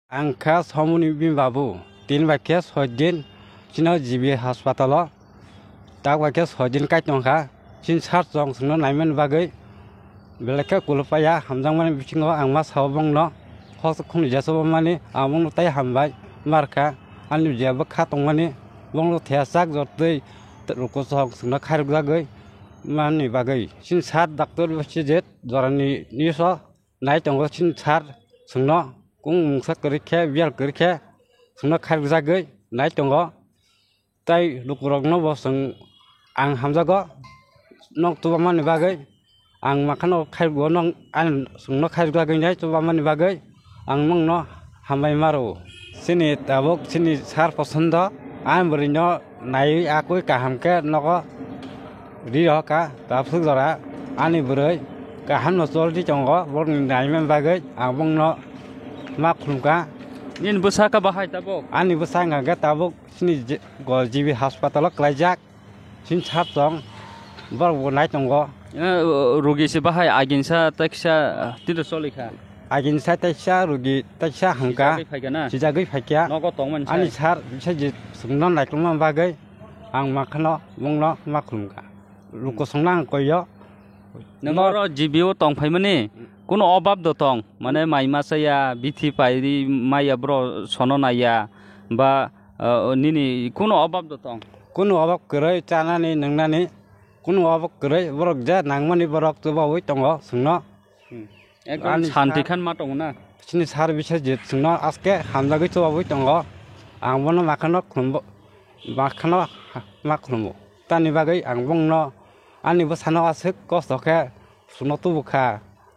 Angka somuni bimbabu, tin bakia sojin, cina jibi hospital, tak bakia sojin kai tongka, cin sar jong seno naiman bagai, belaka kulupaya hamjang mani bicingo angma sabong no, hos kung jaso mani among no tay hambai, marka, anu jaba katong mani, bong lo tiasak jotai, terukosong seno kair bagai, mani bagai, cin sar doktor bisijet, jorani niso, nai tonggo cin sar seno. Cũng sắc cười khe biar cười khe chúng nó khai ra gơi nãy trong đó tay lục rong nó vào sừng ăn ham ra có nó tụi bạn ba gơi ăn mà khăn nó khai của nó ăn chúng nó khai ra gơi nãy tụi bạn ba gơi ăn mong nó ham bay maru sini tabok sini sar pasan đó ăn beri nó nãy aku cả ham cái nó có đi đó cả tập sức rồi á ăn đi beri cả ham nó xóa đi trong đó bọn nãy mình ba gơi ăn mong nó mak lumka nin busa ka bahai tabok ani busa nga tabok sini gol jibi hospital klajak sin chap tong bar bonai tongo rugi se bahai aginsa taksa tido solika agin sa taksa rugi taksa hangka sija gei phakya nogo tongman ani sar saji sungnon lai tumam bagai ang makhno mongno mak lumka luko songnang koyo nangoro jibio tong phaimani কোনো অভাব দতং মানে মাই মাসায়া বিথি পাইরি মাইয়া ব্র সননায়া বা নিনি কোনো অভাব দতং কোনো অভাব করে চানানি নংনানি কোনো অভাব করে বরক যা নাংমানি বরক তো বাউই দङ जोंनो একদম শান্তি খান मा दङ ना सिनि सार बिसोर जे जोंनो आजके हामजागै तो बाउई दङ आं बनो माखनो खुमबो माखनो मा खुमबो तानि बागै आं बुंनो आंनिबो सानो आसो कस्तखे सुनो तो बुखा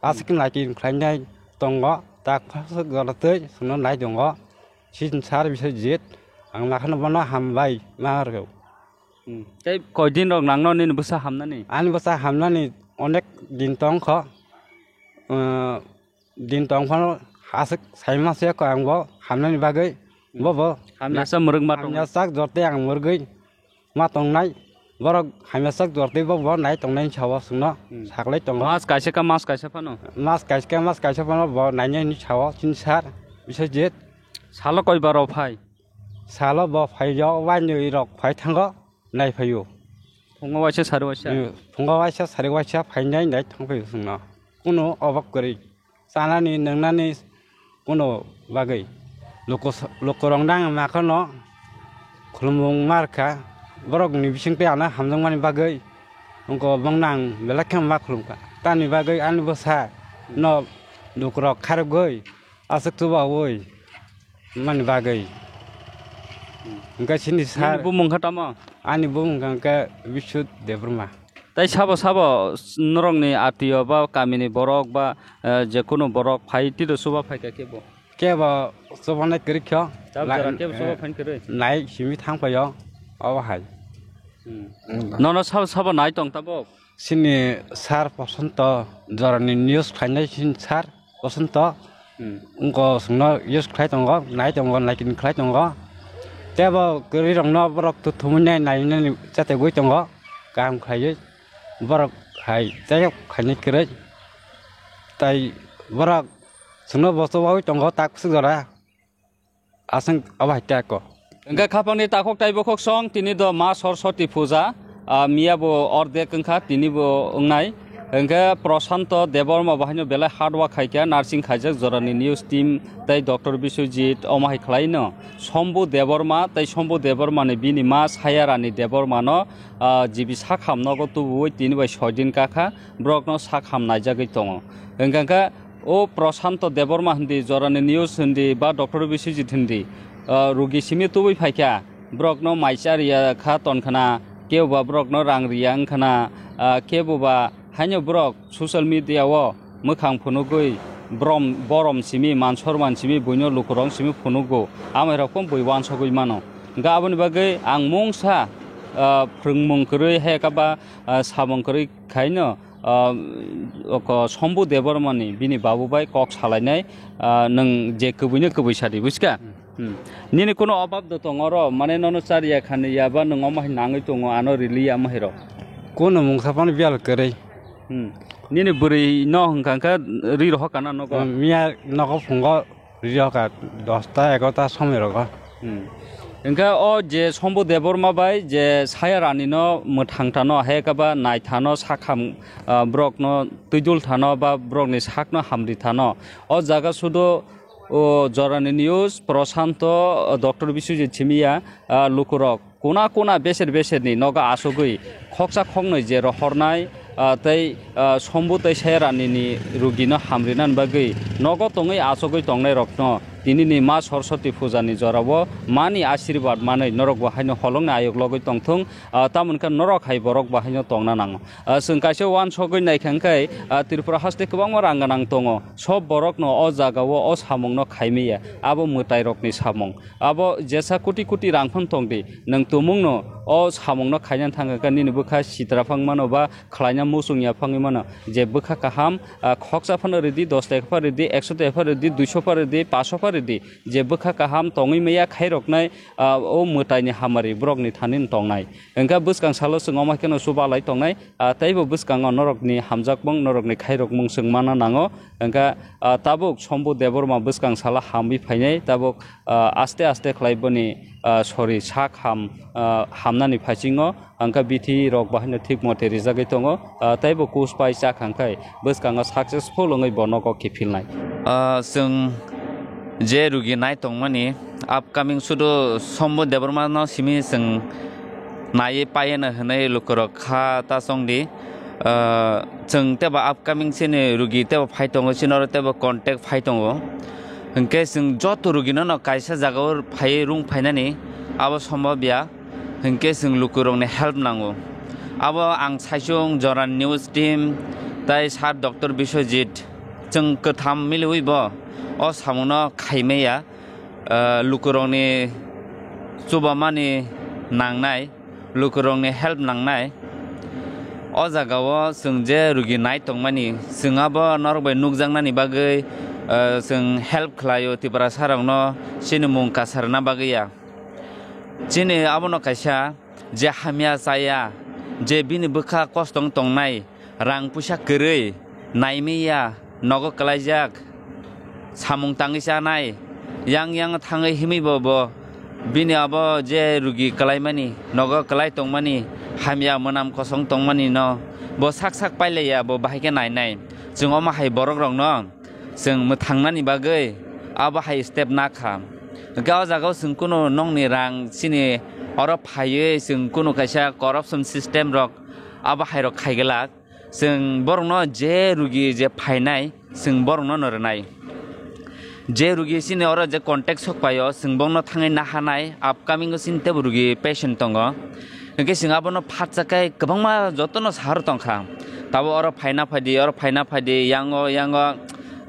आसकिन लाइकिन खाइनाय दङ दा फासो गलतै सुनो नाय दङ सिन सार बिसोर जित आं माखनो बनो हामबाय मारगौ तै कयदिन रक नांनो नि बुसा हामनानि आनि बुसा हामनानि अनेक दिन दंख दिन दंफानो आसक साइमासे को आंबो हामनानि बागै बबो हामनासा मुरुग मा दङ हामनासा जरते आं मुरगै मा दंनाय बरक हामनासा जरते बबो नाय दंनायनि सावा सुनो सागलाय दङ मास कायसे फानो मास कायसे फानो ब नायनि सावा सिनसार बिसोर जित सालो कय बाराव फाय सालो ब फायजो वानि रक फाय थांगो नाय फायो फुङावसो सारवासो फुङावसो सारवासो फायनाय नाय थांफायो सुनो कुनो अभाब गरै जानानि नंनानि कुनो बागै लोकरंदां माखनो खुलुमुं मारखा बरकनि बिसिंते आना हामजोंमानि बागै अंको बंनां बेलाखेम मा खुलुमका तानि बागै आनि बसा न दुकरक खारगै आसक तुबावै मानि बागै गासिनि सार बुमंखातामा आनि बुमंखांका बिशुद देब्रमा তাই সাবো নরংনি আত্মীয় বা কামিনি বরক বা যে কোনো বরক ফাইতি তো সুবা ফাইকা কেবা সবনে করিখ কেব সুবা ফাইন করে নাই সিমি থাংপায় আবাহাই নন সাবো নাই তং তাবো সিনি সার বসন্ত জরানি নিউজ ফাইনাই সিন সার বসন্ত উনকো সুনো ইউজ খাই দङ নাই दङ नायकिन खाय दङ तेबो गरि रंन बरक तो थुमनाय नायनाय जाते गय दङ गाम खायो बरक हाय जाय खायनि करे ताय बरक सुनो बसवाय दङ ताकसु जरा आसं अबायताको ओंगा खापांनि ताखक ताइबखक सं तिनि द मा सरस्वती पूजा मियाबो अर्धेक ओंखा तिनिबो ओंनाय ओंगा प्रशांत देबर्मा बाहायनो बेला हार्डवा खायका नार्सिं खायजक जरानि निउज टीम ताय डॉक्टर बिश्वजित अमाय खलायनो शम्भु देबर्मा ताय शम्भु देबर्मानि बिनि मा सायारानि देबर्मानो जिबि साखामनगो तुबुय तिनि बाय 6 दिन काखा ब्रकनो साखामनाय जागै दङ ओंगा ओ प्रशांत देबर्मा हिंदी जरानि निउज हिंदी बा डॉक्टर बिश्वजित हिंदी रुगी सिमि तुबुय फायका ब्रकनो माइचारिया खा तनखाना केवबा ब्रकनो रांरिया ओंखाना केबबा हान्यो ब्रक ससियेल मीडियाव मोखां फुनुगै बरम सिमि मानसर मानसिमि बयनो लुकरं सिमि फुनुगो आमायरकम बयवान सगै मानो गाबोन बागै आं मंसा फ्रंमंकरै हेकाबा सामंकरै खायनो शम्भु देबर्मानि बिनि बाबुबाय कक सालायनाय नों जे कबैनो कबै सादि बुझका निनि कोनो अभाब दङ र माने ननो चारिया खानियाबा नों माहि नाङै दङ आनो रिलिया माहिर कोनो मुंसाफान बियाल करै निनि बोरै न हंखांखा रि रह काना नग मिया नग फंग রিজকা 10টা 11টা সময় রক ओंखा अ जे सम्बु देबरमा बाय जे साया रानिनो मोथांथानो हायकाबा नायथानो साखाम ब्रकनो तुइदुल थानो बा ब्रकनि साकनो हामरि थानो अ जागा सुदो ओ जरानि न्यूज प्रशांत डॉक्टर बिश्वजित छिमिया लुकुरक कोना कोना बेसेर बेसेरनि नगा आसुगै खक्सा खंनै जे रहरनाय तै सम्बु तै साया रानिनि रुगिनो हामरिनान बागै नग तङै आसुगै तंनाय रक्नो दिनैनि मा सरस्वती फुजानि जराव मानि आशीर्बाद मानै नरक बाहायनो हलंना आयोग लगै तंथुं तामोनखा नरक हाय बरक बाहायनो तंना नांगो जों कासे वान सगै नायखांखाय त्रिपुरा हास्ते गोबां रांगानां दङ सब बरकनो अ जागाव अ सामंनो खायमिया आबो मोताय रकनि सामं आबो जेसा कोटि कोटि रांफोन तंदि नों तुमुंनो अ सामंनो खायनान थांगा निनि बोखा सित्राफां मानो बा खलायना मुसुंया फाङै मानो जे बोखा काहाम खक्सा फान रेदि 10 टाका रेदि 100 टाका रेदि 200 फा रेदि 500 फा रेदि जे बोखा काहाम तङै मैया खायरकनाय ओ मोतायनि हामारि ब्रकनि थानिन तंनाय ओंका बुसकां सालो सङाव माखेनो सुबालाय तंनाय तैबो बुसकां नरकनि हामजाकबं नरकनि खायरकमं सोंमाना नाङो ओंका ताबुक सम्बु देबरमा बुसकां साला हामबि फायनाय ताबुक आस्ते आस्ते खलायबनि सरि साक हामनानि फाइसिङो अंका बिथि रक बाहायनो थिक मते रिजागै दङ तैबो कुस पाइ जाखांखाय बुसकाङा साक्सेसफुल ओङै बनको खिफिलनाय जों जे रुगि नाय तंमानि आपकामिं सुदु सम्बु देबरमा सिमि जों नायै पायनो होनाय लुकरक खा तासंदि जों तेबा आपकामिं सिनि रुगि तेबा फाइ दङ सिनर तेबा कन्टेक्ट फाइ दङ ओंके जों जत रुगिनो न कायसा जागाव फाइ रुं फाइनानि आबो सम्भबिया ओंके जों लुकरंनि हेल्प नांगौ आबो आं साइसुं जरान निउज टीम ताइ सार डॉक्टर बिश्वजित जों कथाम मिलुइब अ सामुनो खायमेया लुकरंनि सुबामानि नांनाय लुकरंनि हेल्प नांनाय अ जागाव जों जे रुगि नाय तंमानि जोंहाबो नरबाय नुकजांनानि बागै जों हेल्प खालायो त्रिपुरा सारावनो सिनि मुं कासारना बागैया चिनि आबनो कायसा जे हामिया जाया जे बिनि बोखा कस्तं तंनाय रां पुसा गरै नायमिया नग कलायजाक सामुं ताङै जानाय yang थाङै हिमिबो बिनि आबो जे रुगि कलायमानि नग कलाय तंमानि हामिया मोनाम कसं तंमानि न बो साक साक पाइलाया बो बाहायके नायनाय जों माहाय बरक रं न जों थांनानि बागै आबो हाय स्टेप नाखा गाव जागाव जों कुनो नंनि रां सिनि अर फायै जों कुनो कायसा करप्शन सिस्टेम रक आबो हाय रक खायगला जों बरनो जे रुगि जे फायनाय जों बरनो नरनाय जे रुगि सिनि अर जे कन्टेक्ट सकपायो जों बंनो थाङै नाहानाय आपकामिं सिन तेब रुगि पेशेंट दङ ओंके जों आबनो फाटजाकाय गोबांमा जतनो सार तंखा ताबो अर फायना फायदि यांगो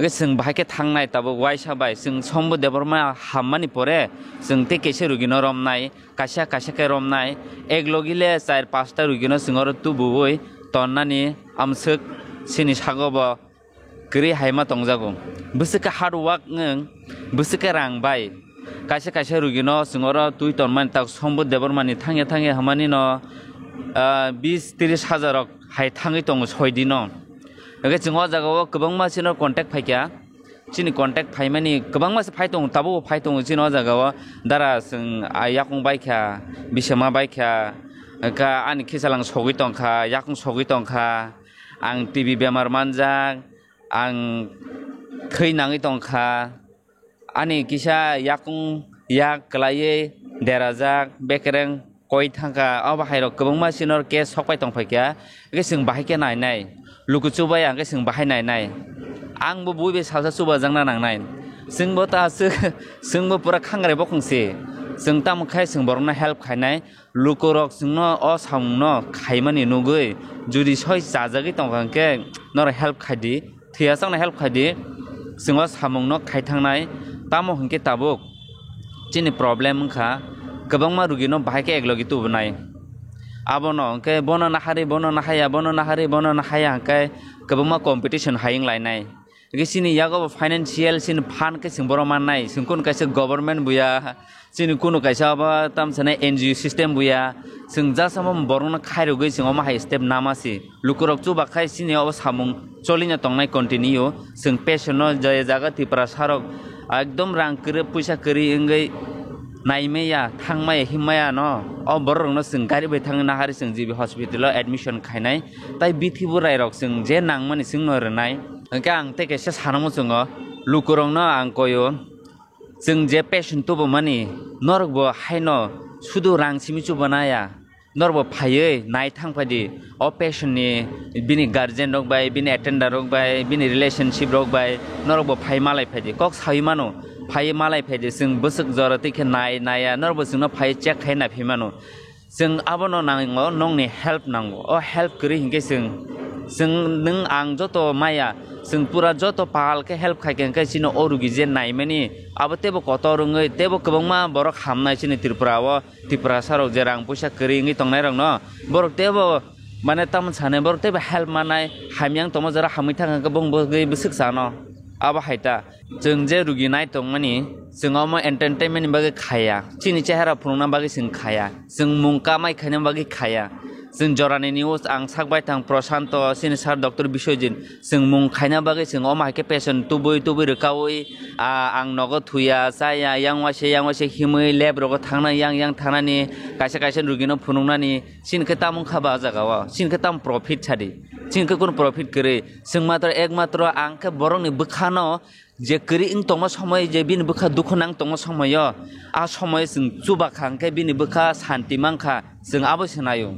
जों बाहायके थांनाय ताबो वाइसाबाय जों सम्बु देबरमा हाममानि परे जों ते केसे रुगिनो रमनाय कासे रमनाय एक लगिले 4-5टा रुगिनो जोंर तुबुबै तन्नानि आमसोक सिनि सागब गरि हायमा तंजागो बुसका हार्ड वर्क नों बुसका रांबाय कासे रुगिनो जोंर तुइ तन्मान ताक सम्बु देबरमानि थाङे हामानि न 20-30 हाजार हाय थाङै तङ 6 दिनो ओके जों जागाव गोबां मासिनो कन्टेक्ट फायखा चिनि कन्टेक्ट फायमानि गोबां मासि फाय दङ ताबो फाय दङ चिनो जागाव दारा जों याकुं बायखा बिसमा बायखा का आनि खिसालां सगै तंखा याकुं सगै तंखा आं टिभि बेमार मानजाक आं थैनाङै तंखा आनि किसा याकुं याक कलायै देराजाक बेकेरें कय थांखा अब हायरक गोबां मासिनो केस सकपाय तंफायखा ओके जों बाहायके नायनाय लुकुचुबाय आंके जों बाहायनाय आंबो बयबे सालसा सुबा जांना नांनाय जोंबो तासो जोंबो पुरा खांग्राय बखंसे जों तामखाय जों बरना हेल्प खायनाय लुकुरक जोंनो अ सामनो खायमानि नुगै जुदि सय जाजागै तंखांके नर हेल्प खायदि थैया सांना हेल्प खायदि जोंवा सामनो खायथांनाय तामो हंके ताबुक चिनि प्रब्लेम खा गोबां मा रुगिनो बाहायके एकलगि तुबनाय आबनो के बनो नाहाया के गोबां कम्पिटिशन हायिं लायनाय सिनि यागो फाइनेंशियल सिन फान के सिं बरो माननाय सिं कुन कायसे गवर्नमेंट बुया सिनि कुनु कायसा बा ताम सने एनजीओ सिस्टम बुया सिं जासम बरनो खायरो गै सिं मा हाय स्टेप नामासि लुकुरक चु बाखाय सिनि अब सामुं चलिना तंनाय कन्टिन्यू सिं पेशनो जय जागा त्रिपुरा सारक एकदम रां करे पैसा करी इंगै नायमैया थांमाय हिमाया न अ बररंनो जों गारि बाय थांनो नाहारि जों जिबि हस्पिटालाव एडमिशन खायनाय ताइ बिथिबो रायरक जों जे नांमानि जों नरनाय ओंका आं ते केसे सानमो जोङो लुकुरंनो आं कयो जों जे पेशेन्ट तो माने नरबो हायनो सुदु रां सिमिचु बनाया नरबो फायै नाय थांफादि अ पेशेन्टनि बिनि गार्जेन रक बाय बिनि एटेन्डार रक बाय बिनि रिलेशनशिप रक बाय नरबो फाय मालाय फायदि कक साय मानो फाय मालाय फायदि जों बोसक जरतिखे नाया नरबो जोंनो फाय चेक खायना फिमानो जों आबनो नांगो नंनि हेल्प नांगो अ हेल्प करि हिंगे जों नों आं जत माया जों पुरा जत पाल के हेल्प खायकेन के सिनो अरुगि जे नायमानि अब तेबो कत रङै तेबो गोबांमा बरक हामनाय सिनि त्रिपुरा सारक जे रां पैसा करिङै तंनाय रंनो बरक तेबो माने तामन साने बरक तेबो हेल्प मानाय हामियां तम जरा हामै थाङा गोबांबो गै बोसक जानो अब हायता जों जे रुगि नाय तंमानि जोंआव म एन्टारटेनमेन्ट बागै खाया सिनि चेहरा फुंना बागै जों खाया जों मुंका माय खायना बागै खाया जों जरानि निउज आं साकबाय थां प्रशान्त सिनि सार डक्टर बिश्वजित जों मुं खायना बागै जों अ मायके पेशेन्ट तुबै रोकावै आं नगो थुया जाया yang wase हिमै लेब रगो थांना yang थानानि कायसे रुगिनो फुनुंनानि सिनखे तामुं खाबा जागावा सिनखे ताम प्रफिट छादि सिनखे कोन प्रफिट करे जों मात्र एकमात्र आंखे बरंनि बखानो जे करि इन तंग समय जे बिन बखा दुख नां तंग समय आ समय जों चुबा खांखे बिनि बखा शान्ति मांखा जों आबो सनायो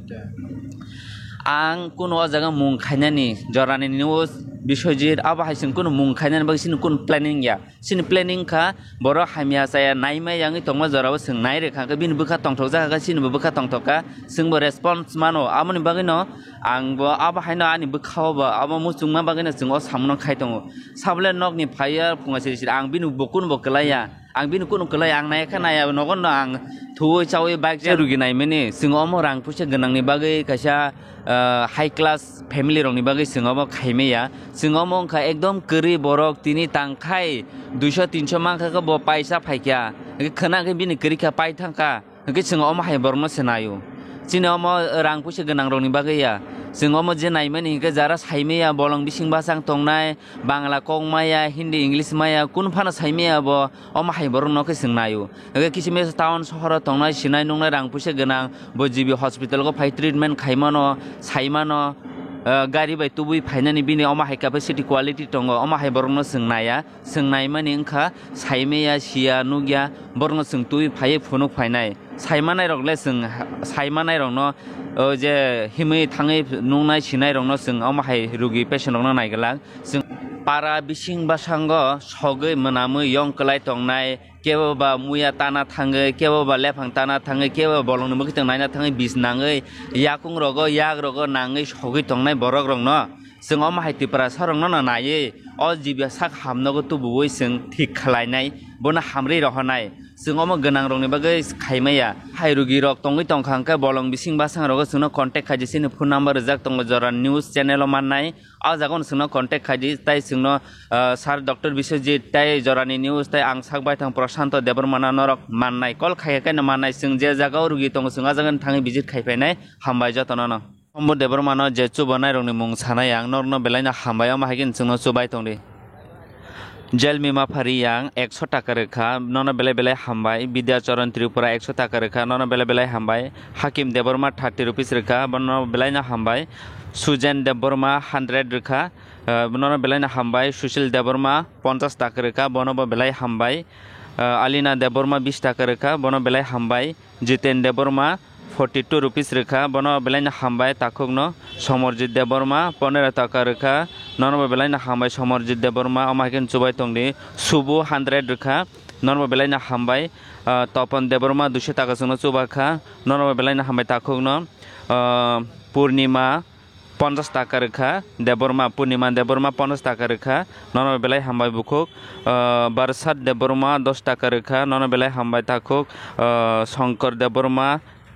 आं कुनो जागा मुं खायनानि जरानि निउज बिश्वजित आबो हायसिन कुनो मुं खायनानि बागै कुन प्लेनिंग या सिन प्लेनिंग खा बर' हामिया जाया नायमाय यांगै तंग जराव जों नाय रेखाखौ बिनि बखा तंथक जागा सिनबो बखा तंथका जोंबो रेसपन्स मानो आमनि बागै न आंबो आबो हायनो आनि बखावबा आबो मुसुंमा बागैनो जों सामनो खायतङ साबले नगनि फाया फुङासे आं बिनु बकुन बकलाया आं बिनु कुन कलाय आं नायखा नाया नगन आं थुवै चावै बाइक जे रुगिनाय माने जों अम रां फैसा गोनांनि बागै खायसा हाई क्लास फेमिलि रंनि बागै जोंआबो खायमेया जोंआव मंखा एकदम करि बरक तिनि तांखाय 200-300 मांखा बो पैसा फायख्या खोनाखै बिनि करिखा पाय थांखा के जों अम हाय बरनो सेनायो जिनाव रां फैसा गोनां रंनि बागैया जोंआव जे नायमानि के जारा सायमेया बलं बिसिं बासां तंनाय बांला कंमाया हिन्दी इंग्लिश माया कुन फाना सायमेया बो अम हाय बरनो के जोंनायो किसिमेस टाउन सहर तंनाय सिनाय नंनाय रां फैसा गोनां बो जिबि हस्पिटाल को फाय ट्रिटमेन्ट खायमानो सायमानो गारि बाय तुबै फायनानि बिनि अमा हाय कैपेसिटी क्वालिटी दङ अमा हाय बरनो सोंनाया सोंनाय माने ओंखा सायमेया सिया नुगिया बरनो सों तुबै फाय फुनु फायनाय सायमानाय रगले जों सायमानाय रंनो जे हिमै थाङै नुनाय सिनाय रंनो जों अमा हाय रुगि पेशेन्ट रंनो नायगला जों पारा बिसिं बासांग सगै मोनामै यं कलाय तंनाय केबा मुया ताना थाङै केबा लेफां ताना थाङै केबा बलंनो मोखै नायना थाङै बिस नाङै याकुं रगो याग रगो नाङै सगै तंनाय बरक रंनो जों अमा हाय त्रिपुरा सरंनो नायै अ जिबिया साक हामनगो तुबुबै जों थिक खालायनाय बना हामरै रहनाय जों अमा गोनां रंनि बागै खायमाया हाय रुगि रक तंगै तंखांका बलं बिसिं बासां रगो जोंनो कन्टेक्ट खाजिसिनो फन नाम्बार जाक तंग जरा निउज चैनल माननाय आ जागन जोंनो कन्टेक्ट खाजि ताइ जोंनो सार डक्टर बिश्वजित ताइ जरानि निउज ताइ आं साकबाय थां प्रशान्त देबरमाना नरक माननाय कल खायखायनो माननाय जों जे जागाव रुगि तंग जों जागोन थाङै बिजित खायफायनाय हामबाय जतननो हमबो देबरमाना जे चुबानाय रंनि मुं सानाय आं नरनो बेलायना हामबाय माहागिन जोंनो चुबाय तंदि जेल मिमा फारियां 100 टाका रेखा नन बेले हामबाय विद्याचरण त्रिपुरा 100 टाका रेखा नन बेले हामबाय हाकिम देबरमा 30 रुपिस रेखा बन बेलायना हामबाय सुजेन देबरमा 100 रेखा नन बेलायना हामबाय सुशील देबरमा 50 टाका रेखा बनबो बेलाय हामबाय आलिना देबरमा 20 टाका रेखा बन बेलाय हामबाय जितेन देबरमा 42 रुपिस रेखा बन बेलायना हामबाय ताकुगनो समरजित देबरमा 15 टाका रेखा ननबो बेलायना हामबाय समरजित देबरमा अमाहिकेन चुबाय तंदि सुबु 100 रेखा ननबो बेलायना हामबाय तपन देबरमा 200 टाका जोंनो चुबाखा ननबो बेलायना हामबाय ताकुगनो पूर्णिमा 50 टाका रेखा देबरमा पूर्णिमा देबरमा 50 टाका रेखा ननबो बेलाय हामबाय बुकुक बरसात देबरमा 10 टाका रेखा ननबो बेलाय हामबाय ताकुक शंकर देबरमा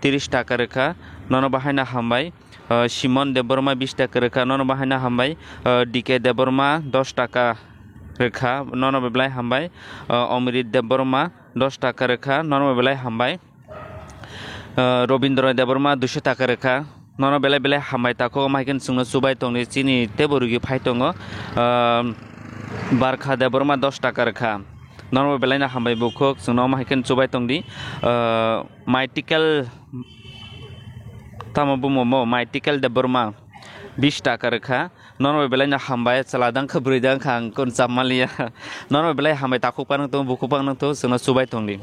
30 टाका रेखा नन बाहायना हामबाय सिमन देबरमा 20 टाका रेखा नन बाहायना हामबाय डीके देबरमा 10 टाका रेखा नन बेलाय हामबाय अमृत देबरमा 10 टाका रेखा नन बेलाय हामबाय रविन्द्र देबरमा 200 टाका रेखा नन बेलाय हामबाय ताको माइकेन सुंनो सुबाय तंनि चिनि तेबुरुगि फायतंगो बारखा देबरमा 10 टाका रेखा normal belaina hambai bukuk sungno mahaiken chubai tongdi mytical tamo bumo mytical de burma 20 টাকা রেখা নরমাল বেলায় না হামবায় চালাদাং খবরিদাং খাং কোন চামালিয়া নরমাল বেলায় হামবায় তাকুপাং তো বুকুপাং তো जोंना सुबाय तंदि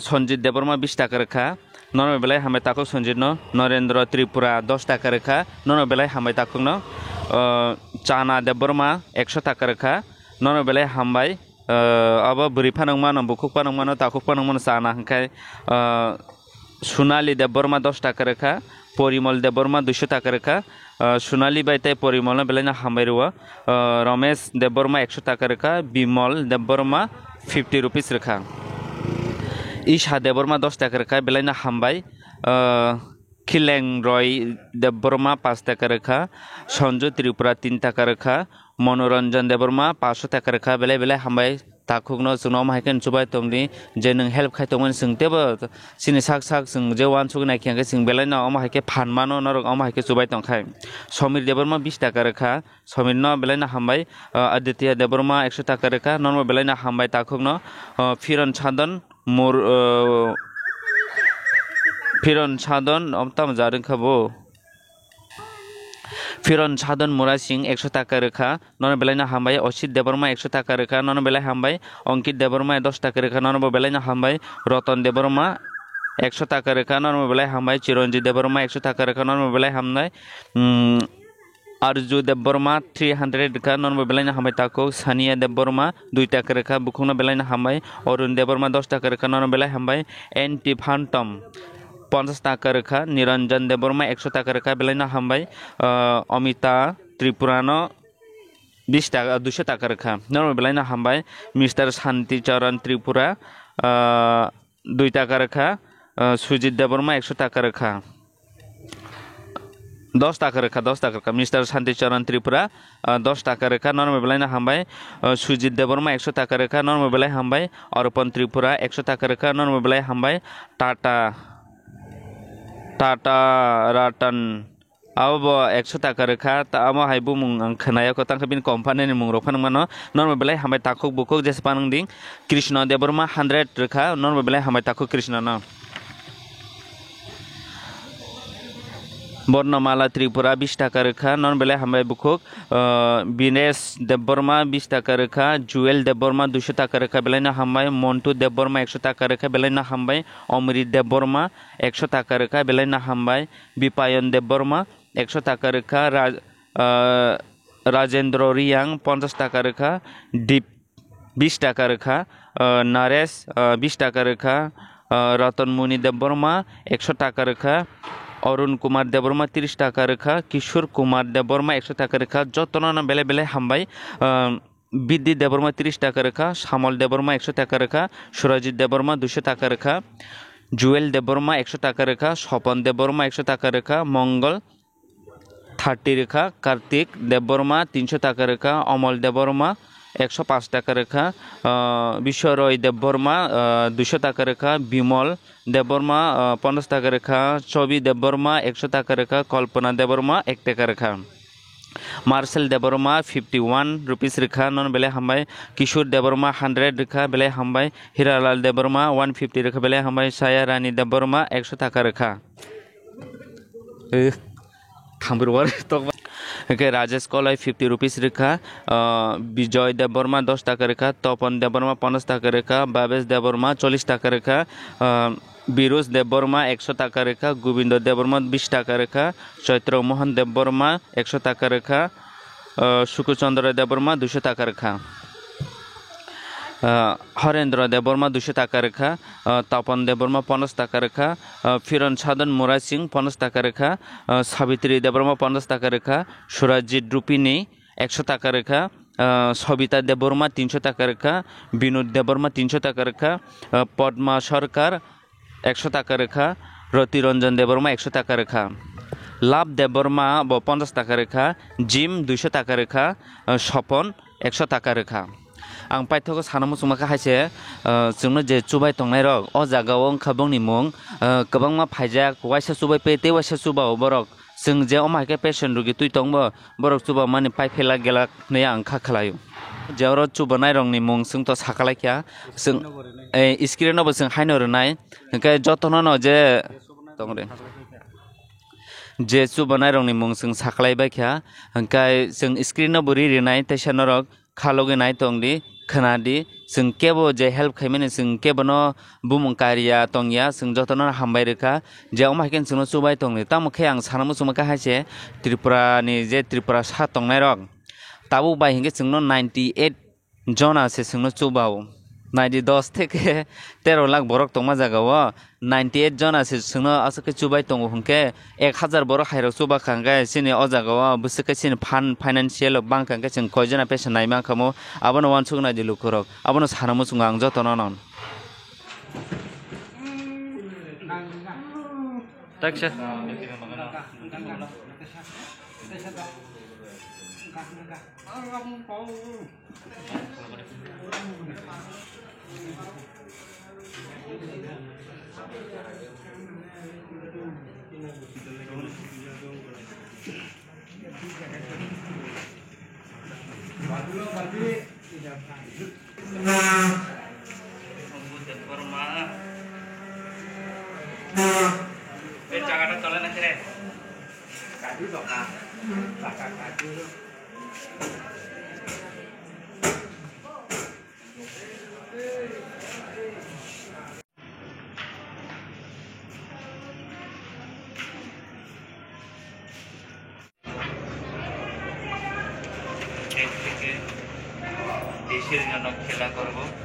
সঞ্জিত দেববর্মা 20 টাকা রেখা নরমাল বেলায় হামবায় তাকু সঞ্জিত নরেন্দ্র ত্রিপুরা 10 টাকা রেখা নরমাল বেলায় হামবায় তাকু চানা দেববর্মা 100 টাকা রেখা নরমাল বেলায় হামবায় अब बुरि फानंमान बुकुक फानंमान ताकुक फानंमान चाना हंखाय সোনালী দেববর্মা 10 টাকা রেখা পরিমল দেববর্মা 200 টাকা রেখা সোনালী বাইতে পরিমল বেলাইনা হামবাইরুয়া রমেশ দেববর্মা 100 টাকা রেখা বিমল দেববর্মা 50 রুপিস রেখা ঈশা দেববর্মা 10 টাকা রেখা বেলাইনা হামবাই খিলেং রয় দেববর্মা 5 টাকা রেখা সঞ্জু ত্রিপুরা 3 টাকা রেখা মনোরঞ্জন দেববর্মা 500 টাকা রেখা বেলাই বেলাই হামবাই ताकुकनो जोंनाव माहायकेन सुबाय तंदि जे नों हेल्प खायतोमोन जोंतेबो सिनि साक साक जों जे वान सुग नायखियाखै जों बेलायना माहायके फानमानो नरक माहायके सुबाय तंखाय समीर देबबर्मा 20 टाका रेखा समीरनो बेलायना हामबाय आदित्य देबबर्मा 100 टाका रेखा नर्मल बेलायना हामबाय ताकुकनो फिरन सादन अमताम जादों खाबो फिरन सादन मुरा सिंह 100 टाका रेखा नन बेलायना हामबाय असित देबबर्मा 100 टाका रेखा नन बेलाय हामबाय अंकित देबबर्मा 10 टाका रेखा नन बेलायना हामबाय रतन देबबर्मा 100 टाका रेखा नन बेलाय हामबाय चिरंजीत देबबर्मा 100 टाका रेखा नन बेलाय हामनाय आरजु देबबर्मा 300 रेखा नन बेलायना हामबाय ताको सानिया देबबर्मा 2 टाका रेखा बुखुंना बेलायना हामबाय अरुण देबबर्मा 10 टाका रेखा नन बेलाय हामबाय एनटी फान्टम 50 टाका रेखा निरंजन देबबर्मा 100 टाका रेखा बेलायना हामबाय अमिता त्रिपुरानो 200 टाका रेखा नर्मल बेलायना हामबाय मिस्टर शांति चरण त्रिपुरा 2 टाका रेखा सुजित देबबर्मा 100 टाका रेखा 10 टाका रेखा मिस्टर शांति चरण त्रिपुरा 10 टाका रेखा नर्मल बेलायना हामबाय सुजित देबबर्मा 100 टाका रेखा नर्मल बेलाय हामबाय अर्पण त्रिपुरा 100 टाका रेखा नर्मल बेलाय हामबाय टाटा राटन अब 100 टाका रेखा तामो हायबु मुं खनाया को तांखा बिन कंपनी मुं रोफान मानो नर्मल बेलाय हामबाय ताकुक बुकुक जेसपानंग दिं कृष्ण देबबर्मा 100 रेखा नर्मल बेलाय हामबाय ताकुक कृष्ण न बर्णमाला त्रिपुरा 20 टाका रेखा नर्मल बेलाय हामबाय बुकुक बिनेश देबबर्मा 20 टाका रेखा जुएल देबबर्मा 200 टाका रेखा बेलायना हामबाय मन्टू देबबर्मा 100 टाका रेखा बेलायना हामबाय अमृत देबबर्मा 100 टाका रेखा बेलायना हामबाय बिपायन देबबर्मा 100 टाका रेखा राजेंद्र रियांग 50 टाका रेखा दीप 20 टाका रेखा नरेश 20 टाका रेखा रतन मुनि देबबर्मा 100 टाका रेखा अरुण कुमार देबबर्मा 30 टाका रेखा किशोर कुमार देबबर्मा 100 टाका रेखा जतन बेले बेले हामबाय बिद्दि देबबर्मा 30 टाका रेखा श्यामल देबबर्मा 100 टाका रेखा सुरजित देबबर्मा 200 टाका रेखा जुएल देबबर्मा 100 टाका रेखा स्वपन देबबर्मा 100 टाका रेखा मंगल 30 रेखा कार्तिक देबबर्मा 300 टाका रेखा अमल देबबर्मा 105 टाका रेखा विश्वरय देबबर्मा 200 टाका रेखा बिमल देबबर्मा 50 टाका रेखा छवि देबबर्मा 100 टाका रेखा कल्पना देबबर्मा 1 टाका रेखा मार्शल देबबर्मा 51 रुपीस रेखा नन बेले हामबाय किशोर देबबर्मा 100 रेखा बेले हामबाय हिरालाल देबबर्मा 150 रेखा बेले हामबाय साया रानी देबबर्मा 100 टाका रेखा Okay, राजेश कलाई 50 रुपीस रेखा विजय देबबर्मा 10 टाका रेखा तपन देबबर्मा 50 टाका रेखा बाबेश देबबर्मा 40 टाका रेखा बिरोज देबबर्मा 100 टाका रेखा गोविंद देबबर्मा 20 टाका रेखा चैत्र मोहन देबबर्मा 100 टाका रेखा सुकुचंद्र देबबर्मा 200 टाका रेखा हरेंद्र देबबर्मा 200 टाका रेखा तपन देबबर्मा 50 टाका रेखा फिरन सादन मुरा सिंह 50 टाका रेखा सावित्री देबबर्मा 50 टाका रेखा सुरजित रूपिनी 100 टाका रेखा सबिता देबबर्मा 300 टाका रेखा विनोद देबबर्मा 300 टाका रेखा पद्मा सरकार 100 टाका रेखा रतिरंजन देबबर्मा 100 टाका रेखा लाभ देबबर्मा 50 टाका रेखा जिम 200 टाका रेखा सपन 100 टाका रेखा आं पाइथको सानामु सुमाखा हायसे जोंनो जे चुबाय तंनाय रक अ जागाव खाबंनि मुं गोबांमा फायजा वाइसा चुबाय पेते वाइसा चुबाव बरक जों जे अमायके पेशेन्ट रुगि तुइ तंबो बरक चुबा माने पाइफेला गेला नै आं खा खालायो जेवरो चुबनाय रंनि मुं जों तो साखालायखिया जों स्क्रिनावबो जों हायनो रोनाय ओंखाय जतन न जे दंरे जे चुबनाय रंनि मुं जों साखालायबायखिया ओंखाय जों स्क्रिनावबो रिरिनाय तेसानरक खालगे नाय तंदि खोनादि जों केबो जे हेल्प खायमाने जों केबो न बुमुंकारिया तंगिया जों जतन हामबाय रोखा जे अमायकेन जों चुबाय तंनि तामखे आं सानमु सुमका हायसे त्रिपुरा नि जे त्रिपुरा सा तंनाय रक ताबु बाय हिंगे जों 98 जना से जों चुबाव 10 থেকে 13 लाख बरक तंमा जागाव 98 जना से जों आसके चुबाय तंगो हुंके 1000 बरक हायरक चुबा खांगे सिनि अ जागाव बुसके सिनि फाइनान्शियल bank खांगे जों खयजना पेशन नायमा खामो आबनो वान सुगना दिलु करक आबनो सानमु सुंग आं जतन नन ताकसे জায়গাটা চলে না রে কাটি দকা টাকা কাটি দেশের জন্য খেলা করব